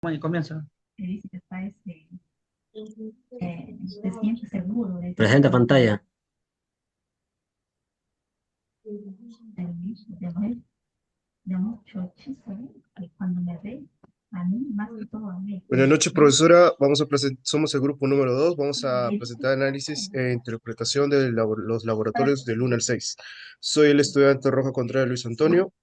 Bueno, y comienza. Que dice que está se siente seguro de que Presenta pantalla. de mucho hechizo, que cuando me ve, a mí, más que todo a mí, Buenas noches, profesora. Somos el grupo número 2. Vamos a y presentar análisis e interpretación de los laboratorios del 1 al 6. Soy el estudiante Rojo Contreras Luis Antonio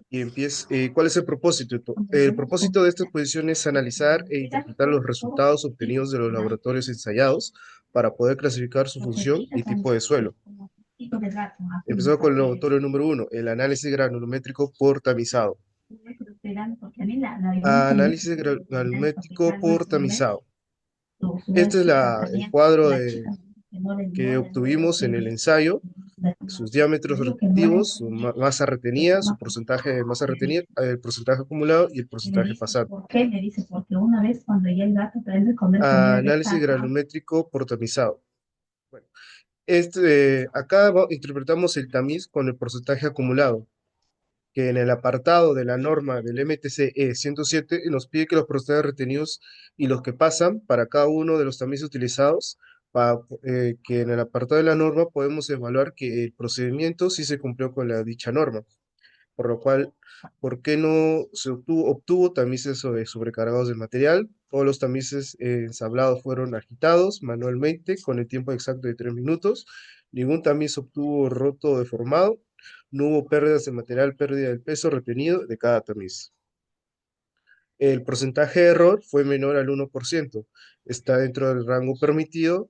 y empiezo. ¿Cuál es el propósito? El propósito de esta exposición es analizar e interpretar los resultados obtenidos de los laboratorios ensayados para poder clasificar su los función y hechizos son tipo de suelo. como tipo de gato, así, Empezamos con el porque laboratorio número 1, el análisis granulométrico por tamizado. porque a mí la dibujo y Análisis porque granulométrico ya por luego ves tamizado. su Este es chica el también, cuadro la chica que que no le dio obtuvimos en el ensayo, sus diámetros digo que no respectivos, es su masa retenida, su más porcentaje de masa retenida, el porcentaje acumulado y el y me porcentaje dice, pasado. ¿por qué? Me dice, porque una vez cuando ya el gato prende comer comida de Análisis casa, granulométrico por tamizado. Bueno, interpretamos el tamiz con el porcentaje acumulado, que en el apartado de la norma del MTC 107 nos pide que los porcentajes retenidos y los que pasan para cada uno de los tamices utilizados, que en el apartado de la norma podemos evaluar que el procedimiento sí se cumplió con la dicha norma, por lo cual, ¿por qué no se obtuvo tamices sobrecargados de material? Todos los tamices ensamblados fueron agitados manualmente con el tiempo exacto de 3 minutos. Ningún tamiz obtuvo roto o deformado. No hubo pérdidas de material, pérdida del peso retenido de cada tamiz. El porcentaje de error fue menor al 1%. Está dentro del rango permitido,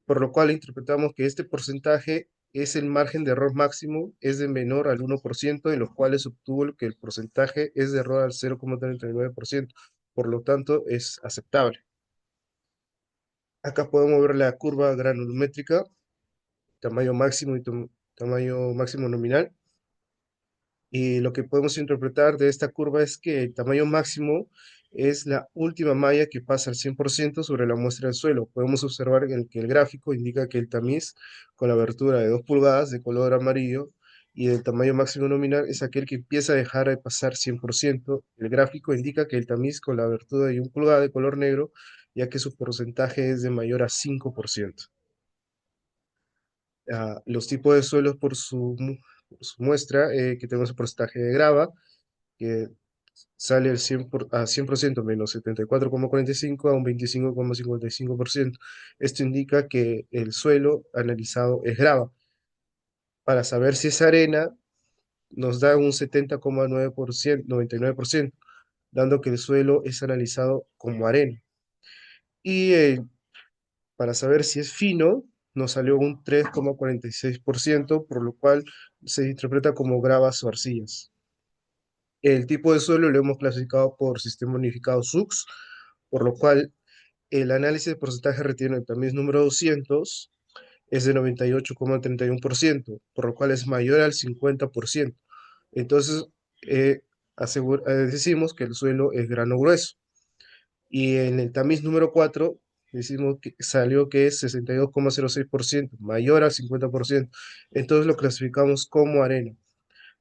por lo cual interpretamos que este porcentaje es el margen de error máximo, es de menor al 1%, en los cuales obtuvo que el porcentaje es de error al 0,39%, por lo tanto es aceptable. Acá podemos ver la curva granulométrica, tamaño máximo y tamaño máximo nominal, y lo que podemos interpretar de esta curva es que el tamaño máximo es la última malla que pasa al 100% sobre la muestra del suelo. Podemos observar que el gráfico indica que el tamiz con la abertura de 2 pulgadas de color amarillo y el tamaño máximo nominal es aquel que empieza a dejar de pasar 100%. El gráfico indica que el tamiz con la abertura de 1 pulgada de color negro, ya que su porcentaje es de mayor a 5%. Los tipos de suelos por su muestra, que tenemos el porcentaje de grava, que sale a 100% menos 74,45 a un 25,55%. Esto indica que el suelo analizado es grava. Para saber si es arena, nos da un 70,9%, 99%, dando que el suelo es analizado como arena. Y para saber si es fino, nos salió un 3,46%, por lo cual se interpreta como gravas o arcillas. El tipo de suelo lo hemos clasificado por sistema unificado SUX, por lo cual el análisis de porcentaje retenido en el tamiz número 200 es de 98,31%, por lo cual es mayor al 50%. Entonces, eh, decimos que el suelo es grano grueso. Y en el tamiz número 4 decimos que salió que es 62,06%, mayor al 50%. Entonces lo clasificamos como arena.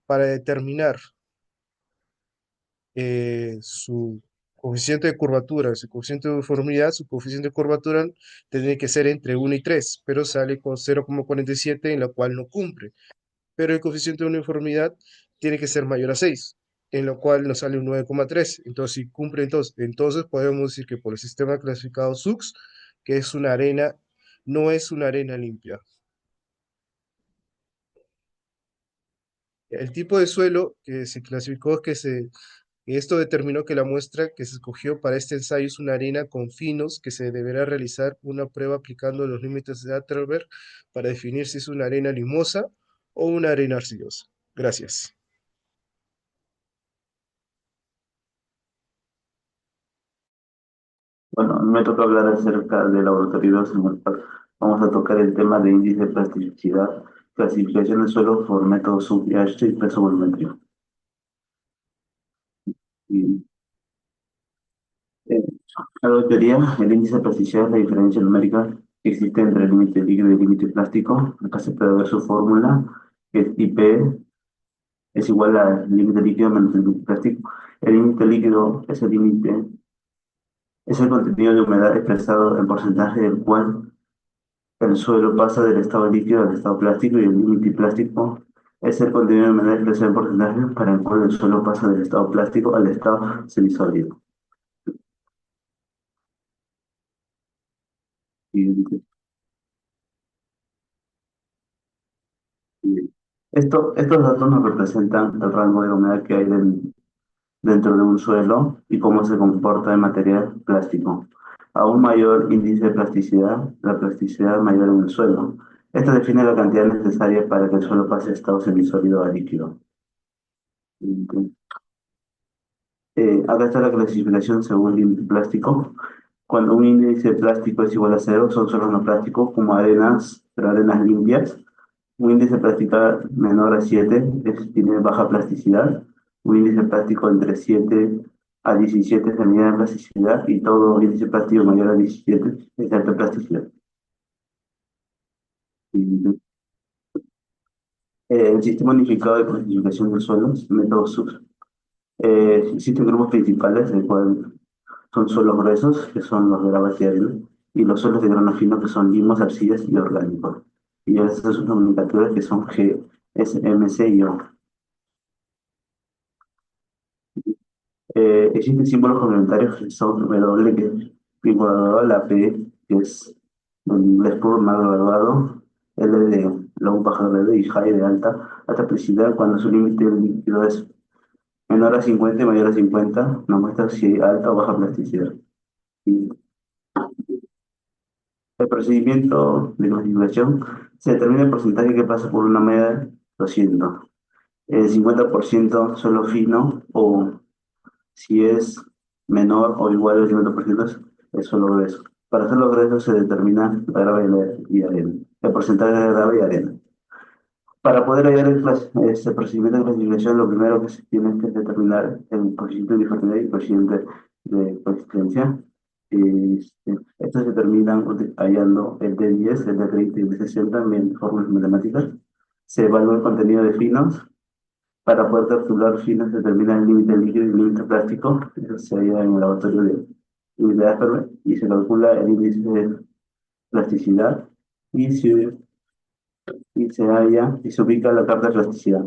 Para determinar su coeficiente de curvatura, su coeficiente de uniformidad, su coeficiente de curvatura tiene que ser entre 1 y 3, pero sale con 0,47, en la cual no cumple. Pero el coeficiente de uniformidad tiene que ser mayor a 6, en lo cual nos sale un 9,3. Entonces, si cumple, entonces podemos decir que por el sistema clasificado SUX, que es una arena, no es una arena limpia. El tipo de suelo que se clasificó es y esto determinó que la muestra que se escogió para este ensayo es una arena con finos, que se deberá realizar una prueba aplicando los límites de Atterberg para definir si es una arena limosa o una arena arcillosa. Gracias. Bueno, me toca hablar acerca del laboratorio 2, en el cual vamos a tocar el tema de índice de plasticidad, clasificación del suelo por método sub-IH y peso volumétrico. Y, eh, a la teoría, el índice de plasticidad es la diferencia numérica que existe entre el límite líquido y el límite plástico. Acá se puede ver su fórmula, que es IP es igual al límite líquido menos el límite plástico. El límite líquido es el contenido de humedad expresado en porcentaje del cual el suelo pasa del estado líquido al estado plástico, y el límite plástico es el contenido de humedad expresado en porcentaje para el cual el suelo pasa del estado plástico al estado semisólido. Siguiente. Estos datos nos representan el rango de humedad que hay dentro de un suelo y cómo se comporta el material plástico. A un mayor índice de plasticidad, la plasticidad mayor en el suelo. Esto define la cantidad necesaria para que el suelo pase de estado semisólido a líquido. Acá está la clasificación según límite plástico. Cuando un índice plástico es igual a cero, son suelos no plásticos como arenas, pero arenas limpias. Un índice plástico menor a 7 tiene baja plasticidad. Un índice plástico entre 7 a 17 es de mediana plasticidad, y todo índice plástico mayor a 17 es de alta plasticidad. El sistema unificado de clasificación de suelos, método SUS. Existen grupos principales, el cual son suelos gruesos, que son los de grava y arena, y los suelos de grano fino, que son limos, arcillas y orgánicos. Y esas son nomenclaturas que son G, S, M, C y O. Existen símbolos complementarios que son W, que es bien graduado, la P, que es en inglés puro, mal graduado, L de low, baja grado, y high de alta plasticidad, cuando su límite líquido es menor a 50 y mayor a 50, nos muestra si hay alta o baja plasticidad. Y el procedimiento de clasificación se determina el porcentaje que pasa por una media de 200. El 50% suelo fino, o si es menor o igual al 50% es suelo grueso. Para suelo grueso se determina la grava y arena, el porcentaje de grava y arena. Para poder hallar este procedimiento de clasificación, lo primero que se tiene que determinar el coeficiente de uniformidad y el coeficiente de coexistencia. Estos se determinan hallando el D10, el D30 y el D60 mediante fórmulas matemáticas. Se evalúa el contenido de finos. Para poder calcular finos se determina el límite líquido y el límite plástico. Eso se halla en el laboratorio de unidades, y se calcula el índice de plasticidad, y se ubica la carta de plasticidad.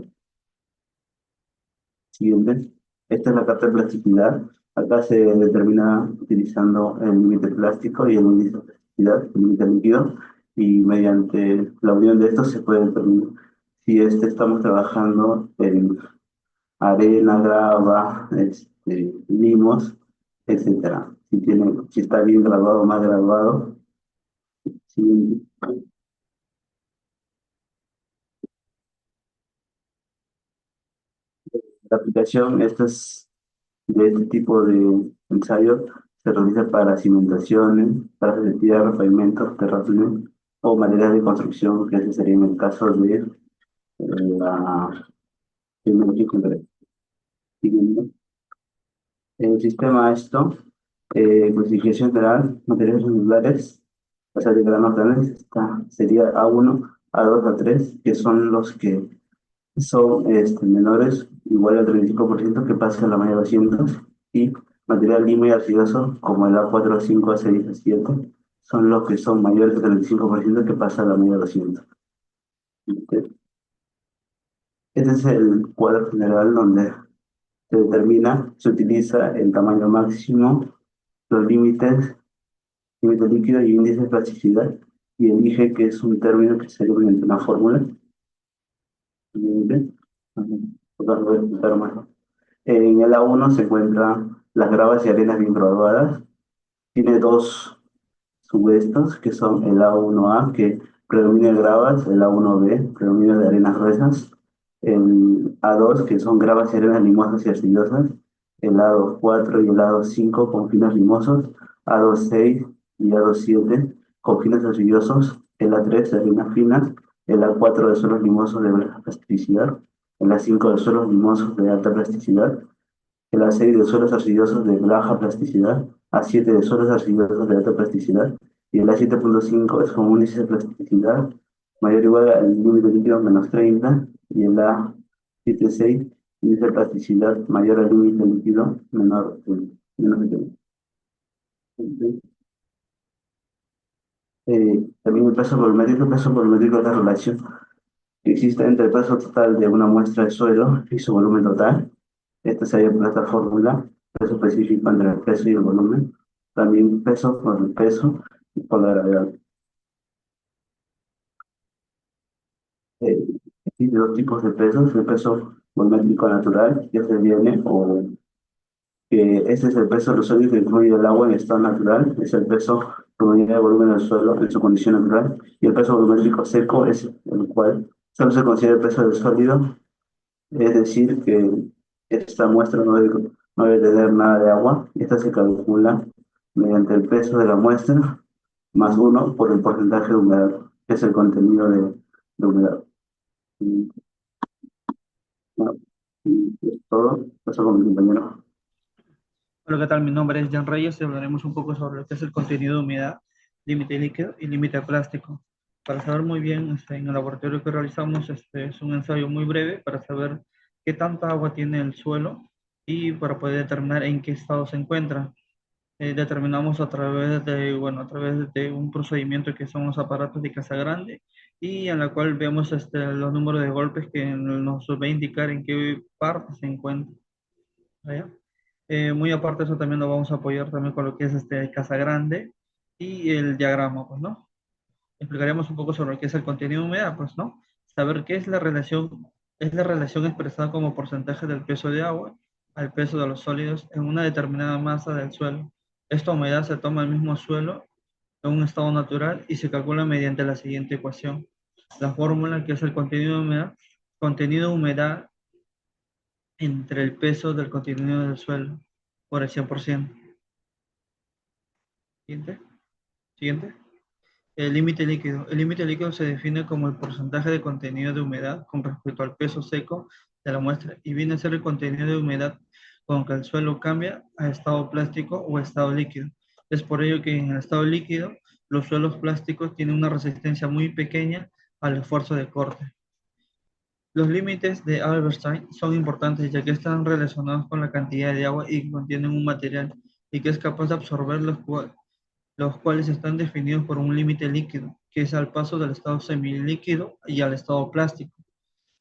Siguiente. Esta es la carta de plasticidad. Acá se determina utilizando el límite plástico y el índice de plasticidad, el límite líquido, y mediante la unión de estos se puede determinar si estamos trabajando en arena, grava, limos, etcétera. Si está bien graduado o mal graduado. Siguiente. La aplicación de este tipo de ensayo se realiza para cimentaciones, para tierra, pavimentos, terraplenes o materiales de construcción, que ese sería en el caso de la tecnología concreta. Siguiente. El sistema clasificación general, materiales regulares, o sea, de granos grandes, sería A1, A2, A3, que son los que son menores, igual al 35%, que pasa a la media 200, y material limo y arcilloso, como el A4, A5, A6, A7, son los que son mayores al 35%, que pasa a la media 200. Este es el cuadro general donde se utiliza el tamaño máximo, los límites, límite líquido y índice de plasticidad, y elige que es un término que se debe mediante una fórmula. Siguiente. Lo voy a explicar más. En el A1 se encuentran las gravas y arenas bien graduadas. Tiene dos subestos, que son el A1A, que predomina de gravas, el A1B, predomina de arenas gruesas, el A2, que son gravas y arenas limosas y arcillosas, el A24 y el A25 con finos limosos, A26 y A27 con finos arcillosos, el A3 de arenas finas, el A4 de suelos limosos de baja plasticidad, el A5 de suelos limosos de alta plasticidad, el A6 de suelos arcillosos de baja plasticidad, A7 de suelos arcillosos de alta plasticidad, y el A7.5 es con un índice de plasticidad mayor o igual al límite líquido menos 30, y el A7.6 índice de plasticidad mayor al límite líquido, menor menos de 20. También el peso volumétrico es la relación que existe entre el peso total de una muestra de suelo y su volumen total. Esta sería por esta fórmula, peso específico entre el peso y el volumen. También peso por el peso y por la gravedad. Eh, Existen dos tipos de pesos, el peso volumétrico natural, que se viene, o que este es el peso del suelo que incluye el agua en estado natural, es el peso promedio de volumen del suelo en su condición natural, y el peso volumétrico seco es el cual solo se considera el peso del sólido, es decir, que esta muestra no debe tener nada de agua, y esta se calcula mediante el peso de la muestra más uno por el porcentaje de humedad, que es el contenido de humedad. Y, bueno, y es todo, paso con mi compañero. Hola, ¿qué tal? Mi nombre es Jan Reyes y hablaremos un poco sobre lo que es el contenido de humedad, límite líquido y límite plástico. Para saber muy bien, en el laboratorio que realizamos, es un ensayo muy breve para saber qué tanta agua tiene el suelo y para poder determinar en qué estado se encuentra. Determinamos a través de un procedimiento que son los aparatos de Casagrande y en la cual vemos los números de golpes que nos va a indicar en qué parte se encuentra. ¿Ya? Muy aparte de eso, también nos vamos a apoyar también con lo que es Casa Grande y el diagrama, pues, ¿no? Explicaremos un poco sobre lo que es el contenido de humedad, pues, ¿no? Saber qué es la relación expresada como porcentaje del peso de agua al peso de los sólidos en una determinada masa del suelo. Esta humedad se toma del mismo suelo en un estado natural y se calcula mediante la siguiente ecuación. La fórmula que es el contenido de humedad entre el peso del contenido del suelo por el 100%. Siguiente. Siguiente. El límite líquido. El límite líquido se define como el porcentaje de contenido de humedad con respecto al peso seco de la muestra y viene a ser el contenido de humedad con que el suelo cambia a estado plástico o estado líquido. Es por ello que en el estado líquido los suelos plásticos tienen una resistencia muy pequeña al esfuerzo de corte. Los límites de Albert-Einstein son importantes ya que están relacionados con la cantidad de agua y contienen un material y que es capaz de absorber los cuales están definidos por un límite líquido, que es al paso del estado semilíquido y al estado plástico.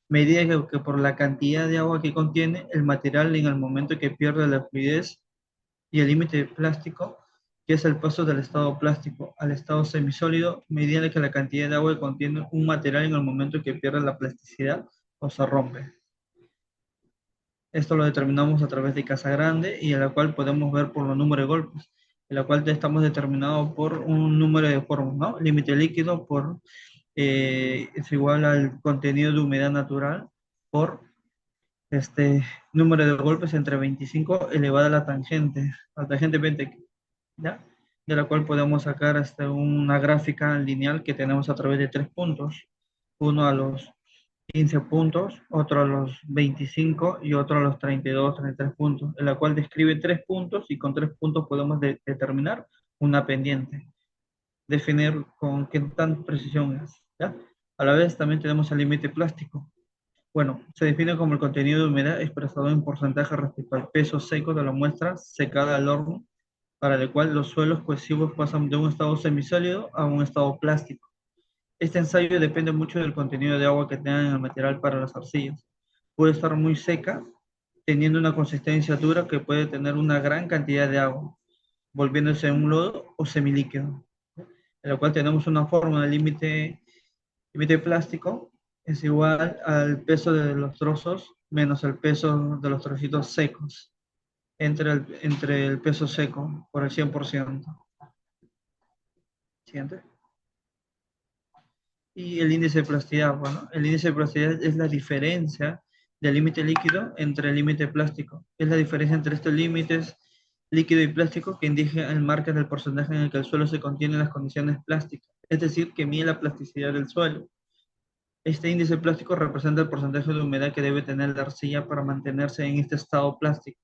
Medida que por la cantidad de agua que contiene el material en el momento que pierde la fluidez y el límite plástico, que es el paso del estado plástico al estado semisólido, medida que la cantidad de agua que contiene un material en el momento que pierde la plasticidad o se rompe. Esto lo determinamos a través de Casa Grande y en la cual podemos ver por los números de golpes, en la cual estamos determinados por un número de formas, ¿no? Límite líquido es igual al contenido de humedad natural por número de golpes entre 25 elevado a la tangente 20, ¿ya? De la cual podemos sacar una gráfica lineal que tenemos a través de tres puntos, uno a los 15 puntos, otro a los 25 y otro a los 32, 33 puntos, en la cual describe tres puntos y con tres puntos podemos determinar una pendiente, definir con qué tan precisión es, ¿ya? A la vez también tenemos el límite plástico. Bueno, se define como el contenido de humedad expresado en porcentaje respecto al peso seco de la muestra secada al horno, para el cual los suelos cohesivos pasan de un estado semisólido a un estado plástico. Este ensayo depende mucho del contenido de agua que tenga en el material para las arcillas. Puede estar muy seca, teniendo una consistencia dura que puede tener una gran cantidad de agua, volviéndose un lodo o semilíquido, en la cual tenemos una fórmula de límite plástico es igual al peso de los trozos menos el peso de los trocitos secos, entre el peso seco por el 100%. Siguiente. Y el índice de plasticidad, bueno, el índice de plasticidad es la diferencia del límite líquido entre el límite plástico. Es la diferencia entre estos límites líquido y plástico que indica el margen del porcentaje en el que el suelo se contiene en las condiciones plásticas, es decir, que mide la plasticidad del suelo. Este índice plástico representa el porcentaje de humedad que debe tener la arcilla para mantenerse en este estado plástico.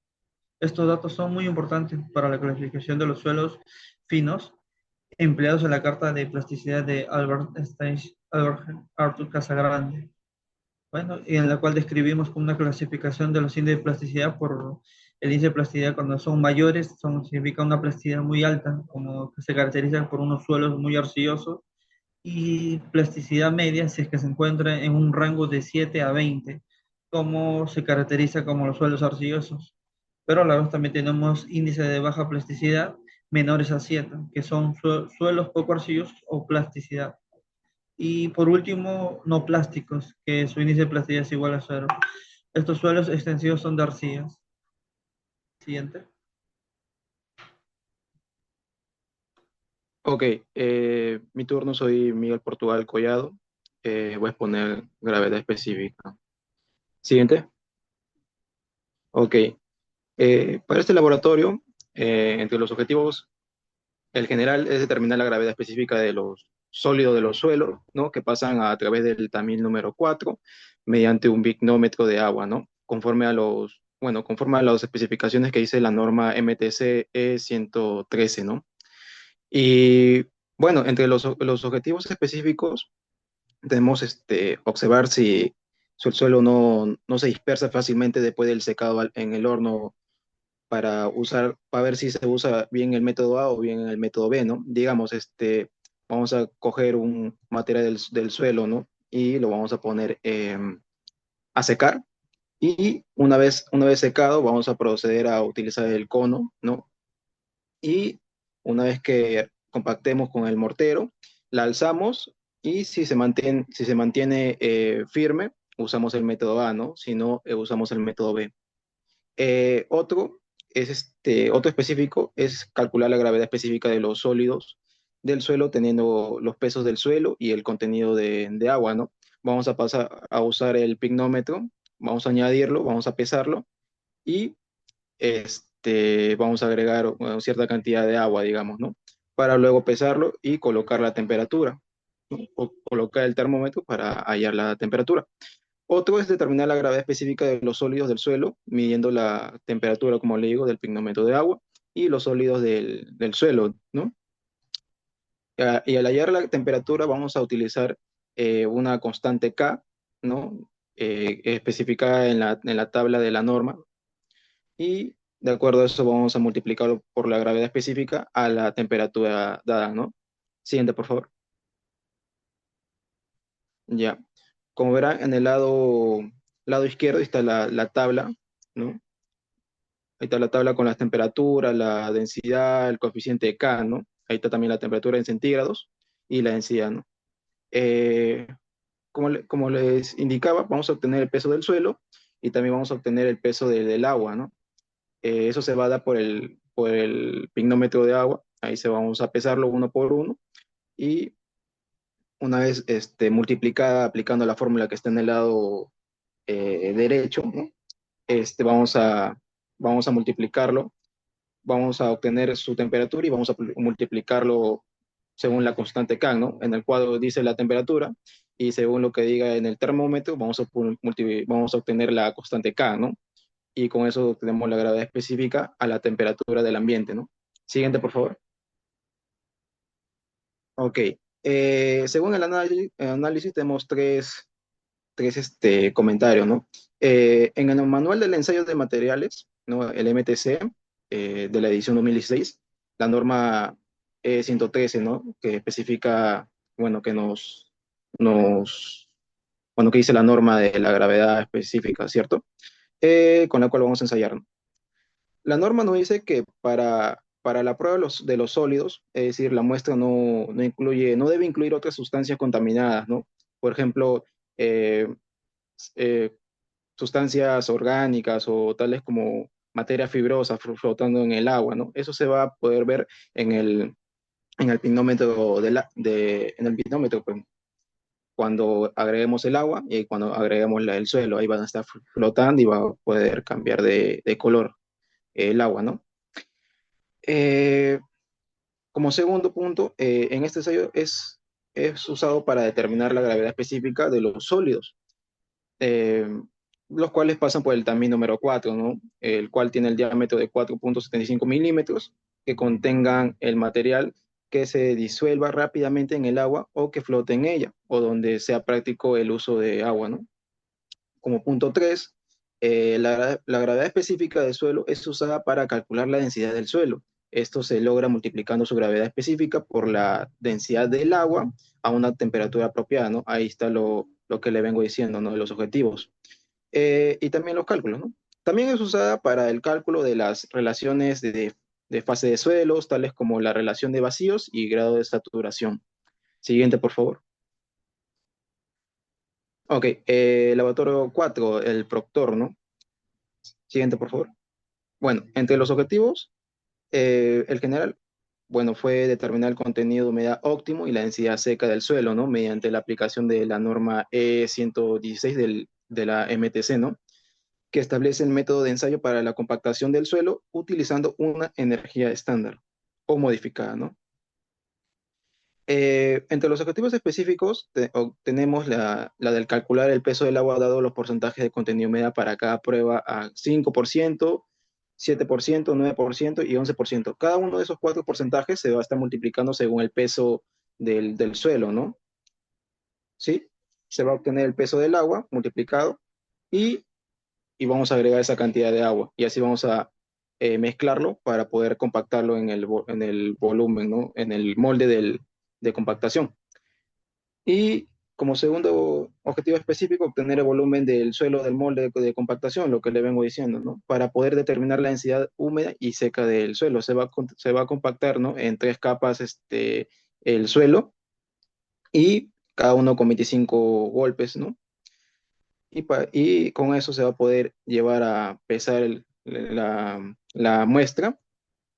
Estos datos son muy importantes para la clasificación de los suelos finos empleados en la carta de plasticidad de Albert Arthur Casagrande. Bueno, y en la cual describimos como una clasificación de los índices de plasticidad por el índice de plasticidad cuando son mayores, significa una plasticidad muy alta, como que se caracteriza por unos suelos muy arcillosos, y plasticidad media si es que se encuentra en un rango de 7 a 20, como se caracteriza como los suelos arcillosos. Pero a la vez también tenemos índices de baja plasticidad menores a 7, que son suelos poco arcillosos o plasticidad. Y por último, no plásticos, que su índice de plasticidad es igual a cero. Estos suelos extensivos son de arcillas. Siguiente. Ok, mi turno, soy Miguel Portugal Collado. Voy a exponer gravedad específica. Siguiente. Ok, para este laboratorio, entre los objetivos, el general es determinar la gravedad específica de los sólidos de los suelos, ¿no? Que pasan a través del tamil número 4 mediante un bignómetro de agua, ¿no? Conforme a las especificaciones que dice la norma MTC E113, ¿no? Y bueno, entre los objetivos específicos debemos observar si el suelo no se dispersa fácilmente después del secado en el horno para ver si se usa bien el método A o bien el método B, ¿no? Digamos, vamos a coger un material del suelo, ¿no? Y lo vamos a poner a secar. Y una vez secado, vamos a proceder a utilizar el cono, ¿no? Y una vez que compactemos con el mortero, la alzamos y si se mantiene firme, usamos el método A, ¿no? Si no, usamos el método B. Otro específico es calcular la gravedad específica de los sólidos del suelo teniendo los pesos del suelo y el contenido de agua, ¿no? Vamos a pasar a usar el pignómetro, vamos a añadirlo, vamos a pesarlo y vamos a agregar cierta cantidad de agua, digamos, ¿no? Para luego pesarlo y colocar la temperatura, ¿no? O colocar el termómetro para hallar la temperatura. Otro es determinar la gravedad específica de los sólidos del suelo, midiendo la temperatura, como le digo, del pignómetro de agua y los sólidos del suelo, ¿no? Y al hallar la temperatura vamos a utilizar una constante K, ¿no? Especificada en la tabla de la norma, y de acuerdo a eso vamos a multiplicarlo por la gravedad específica a la temperatura dada, ¿no? Siguiente, por favor. Ya. Como verán, en el lado izquierdo está la tabla, ¿no? Ahí está la tabla con las temperaturas, la densidad, el coeficiente de K, ¿no? Ahí está también la temperatura en centígrados y la densidad, ¿no? Eh, como les indicaba, vamos a obtener el peso del suelo y también vamos a obtener el peso del agua, ¿no? Eso se va a dar por el pignómetro de agua. Ahí se vamos a pesarlo uno por uno y una vez multiplicada aplicando la fórmula que está en el lado derecho, ¿no? Vamos a multiplicarlo, vamos a obtener su temperatura y vamos a multiplicarlo según la constante K, ¿no? En el cuadro dice la temperatura y según lo que diga en el termómetro vamos a obtener la constante K, ¿no? Y con eso tenemos la gravedad específica a la temperatura del ambiente, ¿no? Siguiente, por favor. Ok. Según el análisis tenemos tres comentarios, ¿no? En el manual del ensayo de materiales, ¿no? El MTC de la edición 2016, la norma E113, ¿no? Que especifica, bueno, nos, bueno, que dice la norma de la gravedad específica, ¿cierto? Con la cual vamos a ensayar, ¿no? La norma nos dice que para la prueba de los sólidos, es decir, la muestra no debe incluir otras sustancias contaminadas, ¿no? Por ejemplo, eh, eh, sustancias orgánicas o tales como materia fibrosa flotando en el agua, ¿no? Eso se va a poder ver en el pinómetro, en el pinómetro, pues, cuando agreguemos el agua y cuando agreguemos el suelo, ahí van a estar flotando y va a poder cambiar de color el agua, ¿no? Eh, Como segundo punto, en este ensayo es usado para determinar la gravedad específica de los sólidos, eh, los cuales pasan por el tamín número 4, ¿no? El cual tiene el diámetro de 4,75 milímetros, que contengan el material que se disuelva rápidamente en el agua o que flote en ella, o donde sea práctico el uso de agua, ¿no? como punto 3, la gravedad específica del suelo es usada para calcular la densidad del suelo. Esto se logra multiplicando su gravedad específica por la densidad del agua a una temperatura apropiada, ¿no? Ahí está lo que le vengo diciendo, ¿no? De los objetivos. Y también los cálculos, ¿no? También es usada para el cálculo de las relaciones de fase de suelos, tales como la relación de vacíos y grado de saturación. Siguiente, por favor. Ok, laboratorio 4, el Proctor, ¿no? Siguiente, por favor. Bueno, entre los objetivos, el general, bueno, fue determinar el contenido de humedad óptimo y la densidad seca del suelo, ¿no? Mediante la aplicación de la norma E116 de la MTC, ¿no? Que establece el método de ensayo para la compactación del suelo utilizando una energía estándar o modificada, ¿no? Entre los objetivos específicos tenemos la del calcular el peso del agua dado los porcentajes de contenido humedad para cada prueba a 5%, 7%, 9% y 11%. Cada uno de esos cuatro porcentajes se va a estar multiplicando según el peso del suelo, ¿no? ¿Sí? Se va a obtener el peso del agua multiplicado y, y vamos a agregar esa cantidad de agua y así vamos a mezclarlo para poder compactarlo en el volumen, ¿no? En el molde de compactación. Y como segundo objetivo específico, obtener el volumen del suelo del molde de compactación, lo que le vengo diciendo, ¿no? Para poder determinar la densidad húmeda y seca del suelo. Se va a compactar, ¿no? En tres capas el suelo y cada uno con 25 golpes, ¿no? Y con eso se va a poder llevar a pesar la muestra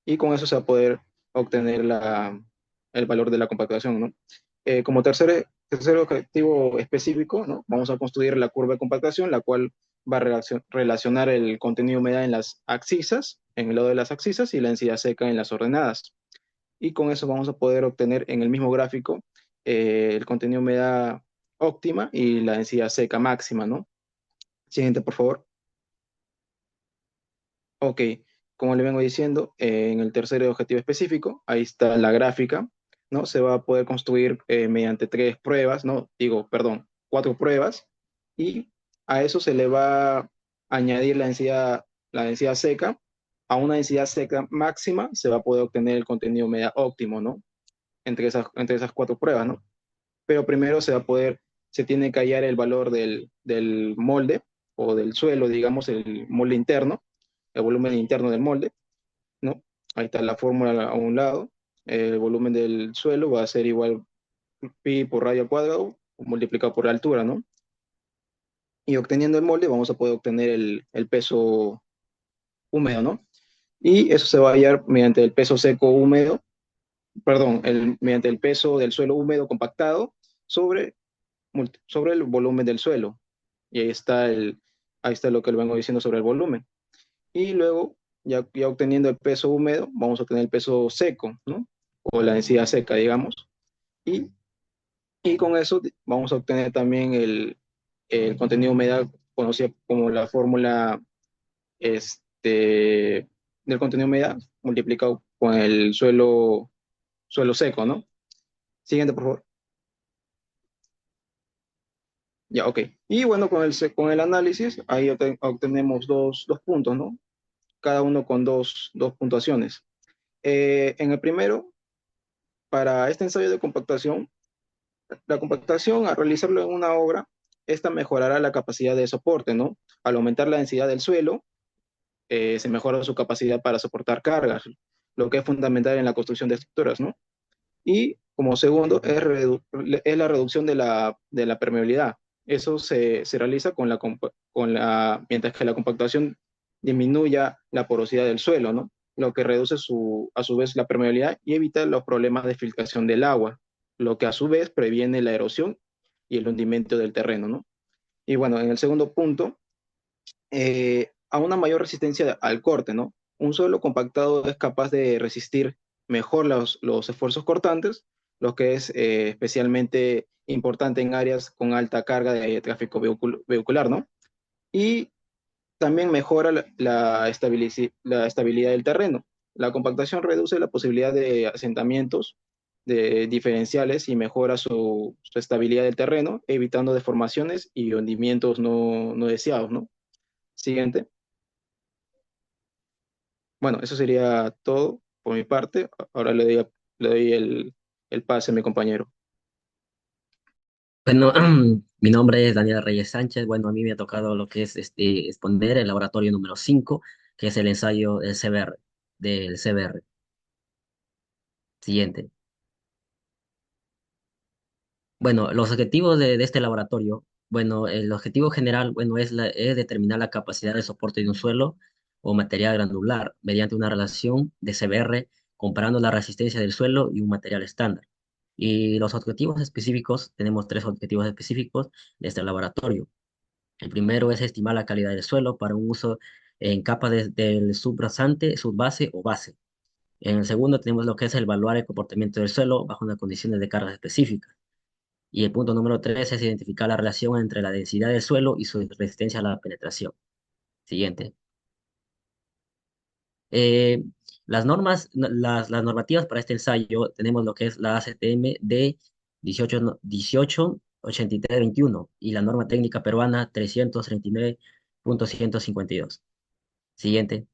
y con eso se va a poder obtener el valor de la compactación, ¿no? Como tercer objetivo específico, ¿no? Vamos a construir la curva de compactación, la cual va a relacionar el contenido de humedad en las abscisas, en el lado de las abscisas, y la densidad seca en las ordenadas. Y con eso vamos a poder obtener en el mismo gráfico el contenido de humedad óptima y la densidad seca máxima, ¿no? Siguiente, por favor. Ok, como le vengo diciendo, en el tercer objetivo específico, ahí está la gráfica, ¿no? Se va a poder construir mediante tres pruebas, ¿no? Digo, perdón, cuatro pruebas, y a eso se le va a añadir la densidad seca. A una densidad seca máxima se va a poder obtener el contenido media óptimo, ¿no? Entre esas cuatro pruebas, ¿no? Pero primero se tiene que hallar el valor del molde o del suelo, digamos, el molde interno, el volumen interno del molde, ¿no? Ahí está la fórmula a un lado. El volumen del suelo va a ser igual pi por radio al cuadrado multiplicado por la altura, ¿no? Y obteniendo el molde vamos a poder obtener el peso húmedo, ¿no? Y eso se va a hallar mediante el peso seco húmedo, perdón, mediante el peso del suelo húmedo compactado sobre, sobre el volumen del suelo. Y ahí está lo que le vengo diciendo sobre el volumen. Y luego, ya obteniendo el peso húmedo, vamos a obtener el peso seco, ¿no? O la densidad seca, digamos. Y, y con eso vamos a obtener también el contenido de humedad, conocida como la fórmula del contenido de humedad multiplicado con el suelo seco, ¿no? Siguiente, por favor. Ya, ok. Y bueno, con el análisis, ahí obtenemos dos puntos, ¿no? Cada uno con dos puntuaciones. En el primero, para este ensayo de compactación, la compactación, al realizarlo en una obra, esta mejorará la capacidad de soporte, ¿no? Al aumentar la densidad del suelo, se mejora su capacidad para soportar cargas, lo que es fundamental en la construcción de estructuras, ¿no? Y como segundo, es la reducción de la permeabilidad. Eso se realiza mientras que la compactación disminuya la porosidad del suelo, ¿no? Lo que reduce a su vez la permeabilidad y evita los problemas de filtración del agua, lo que a su vez previene la erosión y el hundimiento del terreno, ¿no? Y bueno, en el segundo punto, a una mayor resistencia al corte, ¿no? Un suelo compactado es capaz de resistir mejor los esfuerzos cortantes, lo que es especialmente importante en áreas con alta carga de tráfico vehicular, ¿no? Y también mejora la estabilidad del terreno. La compactación reduce la posibilidad de asentamientos de diferenciales y mejora su estabilidad del terreno, evitando deformaciones y hundimientos no deseados, ¿no? Siguiente. Bueno, eso sería todo por mi parte. Ahora le doy el pase a mi compañero. Bueno, mi nombre es Daniel Reyes Sánchez. Bueno, a mí me ha tocado lo que es exponer el laboratorio número 5, que es el ensayo del CBR, del CBR. Siguiente. Bueno, los objetivos de este laboratorio, bueno, el objetivo general, bueno, es determinar la capacidad de soporte de un suelo o material granular mediante una relación de CBR comparando la resistencia del suelo y un material estándar. Y los objetivos específicos, tenemos tres objetivos específicos de este laboratorio. El primero es estimar la calidad del suelo para un uso en capas del subrasante, subbase o base. En el segundo tenemos lo que es evaluar el comportamiento del suelo bajo unas condiciones de carga específicas. Y el punto número tres es identificar la relación entre la densidad del suelo y su resistencia a la penetración. Siguiente. Eh, las normativas para este ensayo tenemos lo que es la ACTM de 1883-21 y la norma técnica peruana 339.152. Siguiente.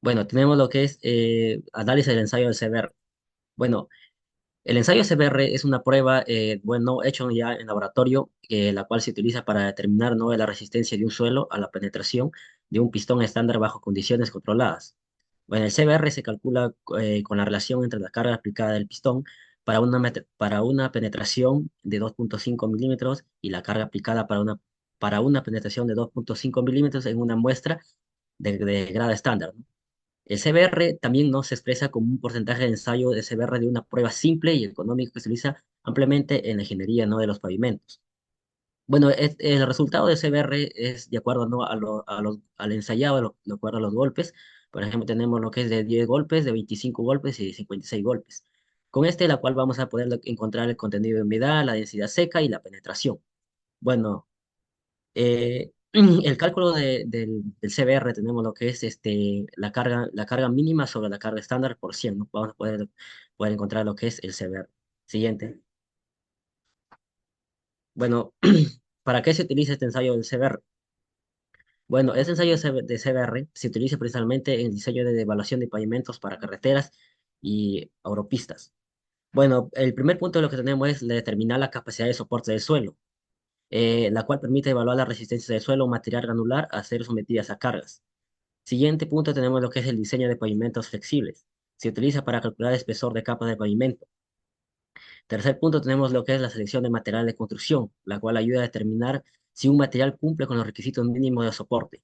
Bueno, tenemos lo que es análisis del ensayo del CBR. Bueno, el ensayo CBR es una prueba, bueno, hecho ya en laboratorio, la cual se utiliza para determinar, ¿no?, la resistencia de un suelo a la penetración de un pistón estándar bajo condiciones controladas. Bueno, el CBR se calcula con la relación entre la carga aplicada del pistón para una penetración de 2.5 milímetros y la carga aplicada para una penetración de 2.5 milímetros en una muestra de grado estándar, ¿no? El CBR también no se expresa como un porcentaje de ensayo de CBR de una prueba simple y económica que se utiliza ampliamente en la ingeniería, ¿no?, de los pavimentos. Bueno, el resultado de CBR es de acuerdo, ¿no?, al ensayado, de acuerdo a los golpes. Por ejemplo, tenemos lo que es de 10 golpes, de 25 golpes y de 56 golpes. Con la cual vamos a poder encontrar el contenido de humedad, la densidad seca y la penetración. Bueno, el cálculo del CBR tenemos lo que es la carga mínima sobre la carga estándar por 100, ¿no? Vamos a poder encontrar lo que es el CBR. Siguiente. Bueno, ¿para qué se utiliza este ensayo del CBR? Bueno, este ensayo de CBR se utiliza principalmente en el diseño de evaluación de pavimentos para carreteras y autopistas. Bueno, el primer punto de lo que tenemos es determinar la capacidad de soporte del suelo, la cual permite evaluar la resistencia del suelo o material granular a ser sometidas a cargas. Siguiente punto tenemos lo que es el diseño de pavimentos flexibles. Se utiliza para calcular el espesor de capas de pavimento. Tercer punto tenemos lo que es la selección de material de construcción, la cual ayuda a determinar si un material cumple con los requisitos mínimos de soporte.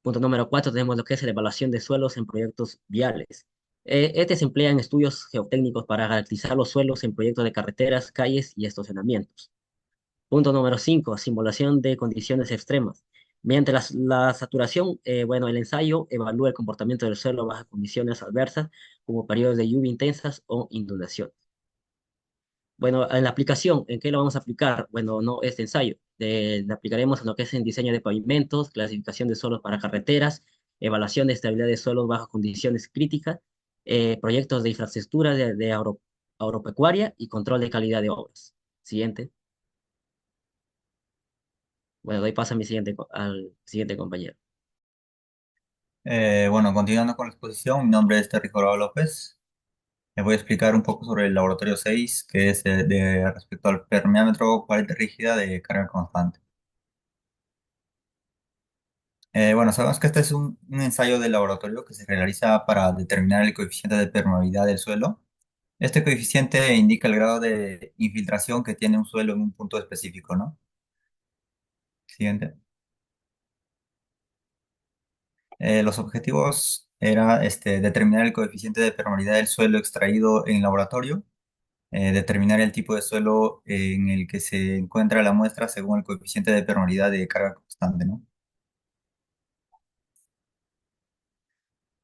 Punto número cuatro tenemos lo que es la evaluación de suelos en proyectos viales. Este se emplea en estudios geotécnicos para garantizar los suelos en proyectos de carreteras, calles y estacionamientos. Punto número 5, simulación de condiciones extremas. Mediante la saturación, bueno, el ensayo evalúa el comportamiento del suelo bajo condiciones adversas, como periodos de lluvia intensas o inundaciones. Bueno, en la aplicación, ¿en qué lo vamos a aplicar? Bueno, no este ensayo. Lo aplicaremos en lo que es en diseño de pavimentos, clasificación de suelos para carreteras, evaluación de estabilidad de suelos bajo condiciones críticas, proyectos de infraestructura agropecuaria y control de calidad de obras. Siguiente. Bueno, doy paso a al siguiente compañero. Bueno, continuando con la exposición, mi nombre es Terry Jorge López. Les voy a explicar un poco sobre el laboratorio 6, que es respecto al permeámetro pared rígida de carga constante. Bueno, sabemos que este es un ensayo de laboratorio que se realiza para determinar el coeficiente de permeabilidad del suelo. Este coeficiente indica el grado de infiltración que tiene un suelo en un punto específico, ¿no? Siguiente. Los objetivos era determinar el coeficiente de permeabilidad del suelo extraído en el laboratorio, determinar el tipo de suelo en el que se encuentra la muestra según el coeficiente de permeabilidad de carga constante, ¿no?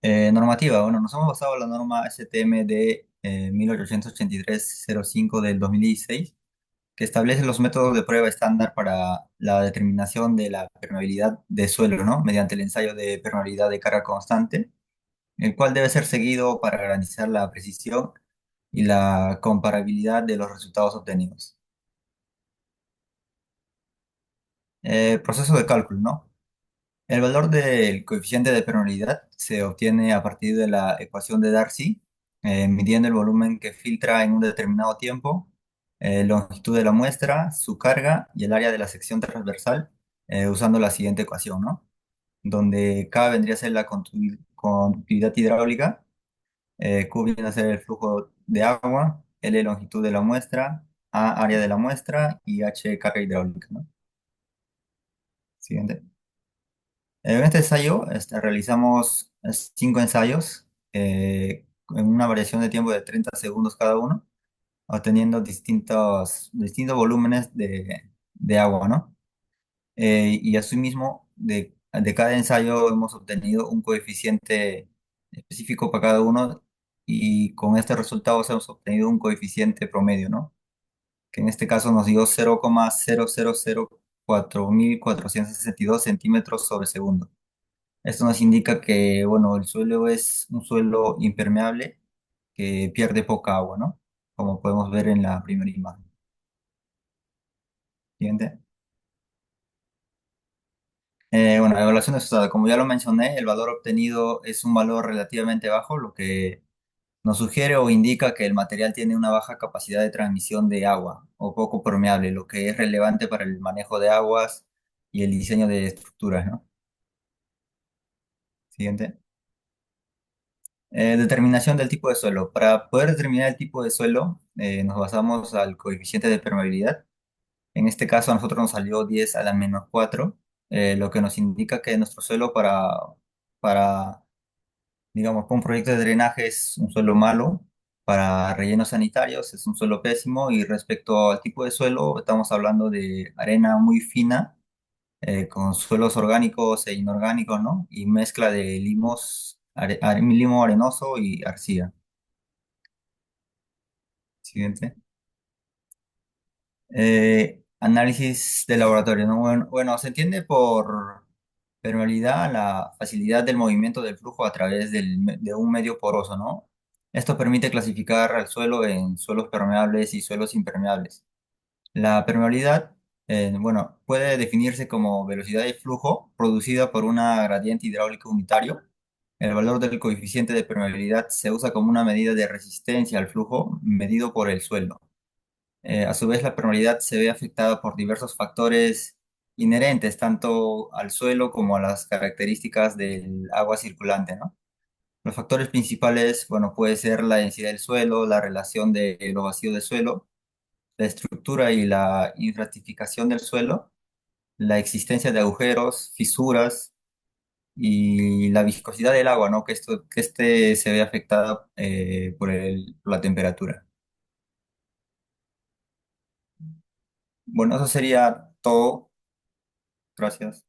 Normativa, bueno, nos hemos basado en la norma STM de 1883-05 del 2016, que establece los métodos de prueba estándar para la determinación de la permeabilidad de suelo, ¿no? Mediante el ensayo de permeabilidad de carga constante. el cual debe ser seguido para garantizar la precisión y la comparabilidad de los resultados obtenidos. Proceso de cálculo, ¿no? El valor del coeficiente de permeabilidad se obtiene a partir de la ecuación de Darcy, midiendo el volumen que filtra en un determinado tiempo, longitud de la muestra, su carga y el área de la sección transversal, usando la siguiente ecuación, ¿no? Donde K vendría a ser la conductividad hidráulica, Q viene a ser el flujo de agua, L longitud de la muestra, A área de la muestra y H carga hidráulica, ¿no? Siguiente. En este ensayo realizamos 5 ensayos en una variación de tiempo de 30 segundos cada uno, obteniendo distintos volúmenes de agua, ¿no? Y asimismo, de cada ensayo hemos obtenido un coeficiente específico para cada uno y con este resultado hemos obtenido un coeficiente promedio, ¿no? Que en este caso nos dio 0,0004462 centímetros sobre segundo. Esto nos indica que, bueno, el suelo es un suelo impermeable que pierde poca agua, ¿no? Como podemos ver en la primera imagen. Siguiente. Bueno, evaluación de estado. Como ya lo mencioné, el valor obtenido es un valor relativamente bajo, lo que nos sugiere o indica que el material tiene una baja capacidad de transmisión de agua o poco permeable, lo que es relevante para el manejo de aguas y el diseño de estructuras, ¿no? Siguiente. Determinación del tipo de suelo. Para poder determinar el tipo de suelo, nos basamos al coeficiente de permeabilidad. En este caso, a nosotros nos salió 10 a la -4, lo que nos indica que nuestro suelo para, digamos, para un proyecto de drenaje es un suelo malo, para rellenos sanitarios es un suelo pésimo y respecto al tipo de suelo, estamos hablando de arena muy fina, con suelos orgánicos e inorgánicos, ¿no? Y mezcla de limo arenoso y arcilla. Siguiente. Análisis de laboratorio, ¿no? Bueno, se entiende por permeabilidad la facilidad del movimiento del flujo a través de un medio poroso, ¿no? Esto permite clasificar al suelo en suelos permeables y suelos impermeables. La permeabilidad, bueno, puede definirse como velocidad de flujo producida por una gradiente hidráulico unitario. El valor del coeficiente de permeabilidad se usa como una medida de resistencia al flujo medido por el suelo. A su vez, la permeabilidad se ve afectada por diversos factores inherentes tanto al suelo como a las características del agua circulante, ¿no? Los factores principales, bueno, puede ser la densidad del suelo, la relación de los vacíos del suelo, la estructura y la infratificación del suelo, la existencia de agujeros, fisuras y la viscosidad del agua, ¿no? Que este se ve afectada por la temperatura. Bueno, eso sería todo. Gracias.